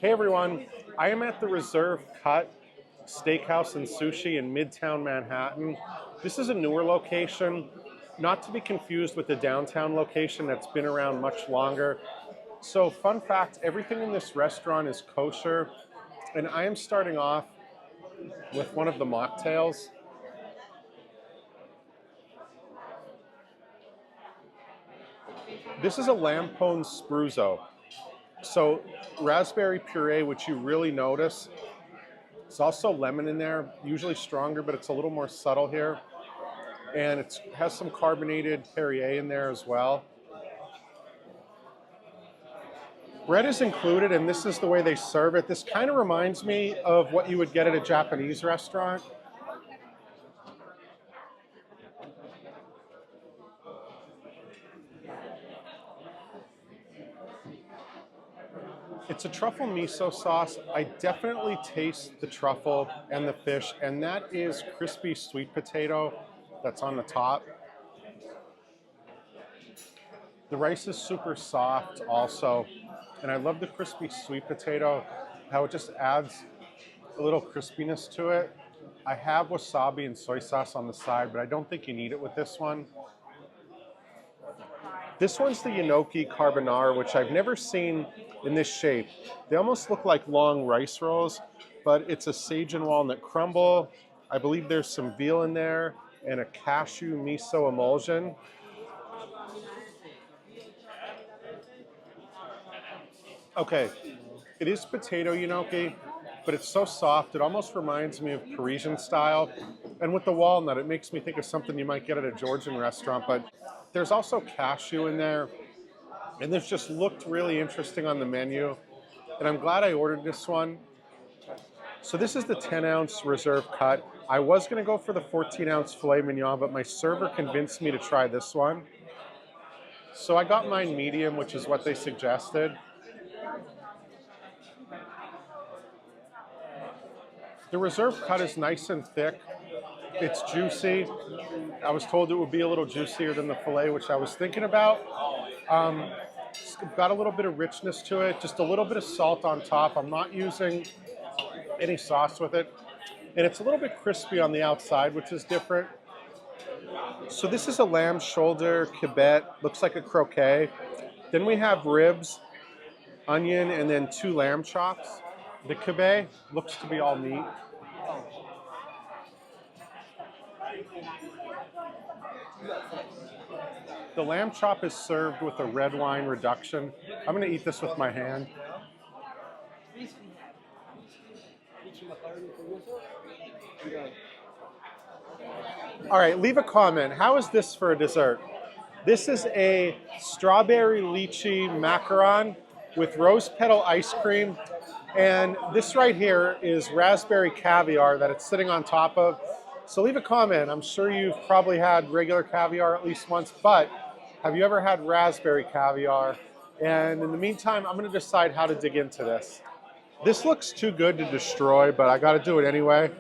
Hey everyone, I am at the Reserve Cut Steakhouse and Sushi in Midtown Manhattan. This is a newer location, not to be confused with the downtown location that's been around much longer. So fun fact, everything in this restaurant is kosher, and I am starting off with one of the mocktails. This is a Lampone Spruzzo. So raspberry puree, which you really notice. It's also lemon in there, usually stronger, but it's a little more subtle here. And it has some carbonated Perrier in there as well. Bread is included, and this is the way they serve it. This kind of reminds me of what you would get at a Japanese restaurant. It's a truffle miso sauce. I definitely taste the truffle and the fish, and that is crispy sweet potato that's on the top. The rice is super soft also, and I love the crispy sweet potato, how it just adds a little crispiness to it. I have wasabi and soy sauce on the side, but I don't think you need it with this one. This one's the Gnocchi Carbonara, which I've never seen in this shape. They almost look like long rice rolls, but it's a sage and walnut crumble. I believe there's some veal in there and a cashew miso emulsion. Okay, it is potato gnocchi, but it's so soft, it almost reminds me of Parisian style. And with the walnut, it makes me think of something you might get at a Georgian restaurant, but there's also cashew in there. And this just looked really interesting on the menu. And I'm glad I ordered this one. So this is the 10-ounce Reserve Cut. I was gonna go for the 14-ounce filet mignon, but my server convinced me to try this one. So I got mine medium, which is what they suggested. The Reserve Cut is nice and thick. It's juicy. I was told it would be a little juicier than the filet, which I was thinking about. It's got a little bit of richness to it, just a little bit of salt on top. I'm not using any sauce with it. And it's a little bit crispy on the outside, which is different. So this is a lamb shoulder kibet, looks like a croquet. Then we have ribs, onion, and then 2 lamb chops. The kibet looks to be all meat. The lamb chop is served with a red wine reduction. I'm going to eat this with my hand. All right, leave a comment. How is this for a dessert? This is a strawberry lychee macaron with rose petal ice cream. And this right here is raspberry caviar that it's sitting on top of. So leave a comment. I'm sure you've probably had regular caviar at least once, but have you ever had raspberry caviar? And in the meantime, I'm going to decide how to dig into this. This looks too good to destroy, but I got to do it anyway.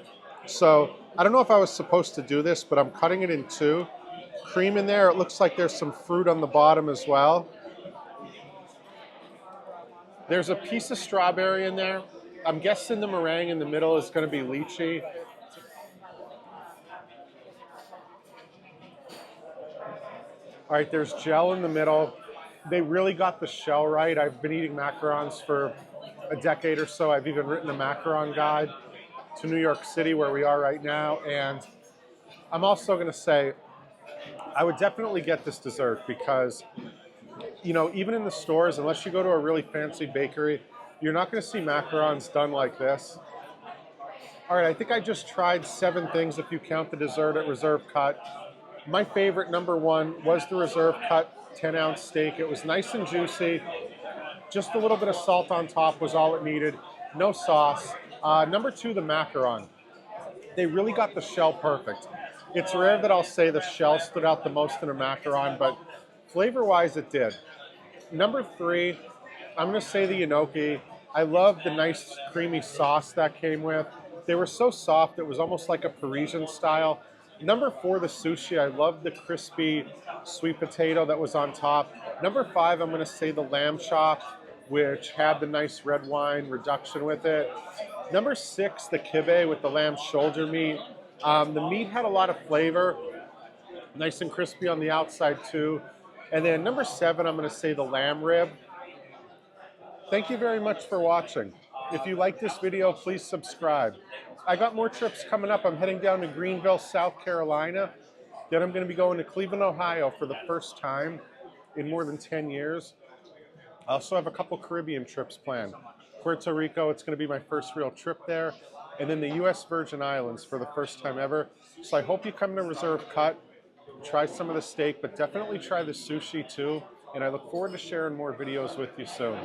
So I don't know if I was supposed to do this, but I'm cutting it in 2. Cream in there. It looks like there's some fruit on the bottom as well. There's a piece of strawberry in there. I'm guessing the meringue in the middle is going to be lychee. All right, there's gel in the middle. They really got the shell right. I've been eating macarons for a decade or so. I've even written a macaron guide to New York City, where we are right now. And I'm also going to say, I would definitely get this dessert because, you know, even in the stores, unless you go to a really fancy bakery, you're not going to see macarons done like this. All right, I think I just tried 7 things if you count the dessert at Reserve Cut. My favorite, number 1, was the Reserve Cut 10-ounce steak. It was nice and juicy. Just a little bit of salt on top was all it needed. No sauce. Number 2, the macaron. They really got the shell perfect. It's rare that I'll say the shell stood out the most in a macaron, but flavor-wise, it did. Number 3, I'm going to say the gnocchi. I love the nice creamy sauce that came with. They were so soft, it was almost like a Parisian style. Number 4, the sushi. I love the crispy sweet potato that was on top. Number 5, I'm going to say the lamb chop which had the nice red wine reduction with it. Number 6, the kibbeh with the lamb shoulder meat. The meat had a lot of flavor, nice and crispy on the outside too. And then number 7, I'm going to say the lamb rib. Thank you very much for watching. If you like this video, please subscribe. I got more trips coming up. I'm heading down to Greenville, South Carolina. Then I'm going to be going to Cleveland, Ohio for the first time in more than 10 years. I also have a couple Caribbean trips planned. Puerto Rico, it's going to be my first real trip there. And then the U.S. Virgin Islands for the first time ever. So I hope you come to Reserve Cut, try some of the steak, but definitely try the sushi too. And I look forward to sharing more videos with you soon.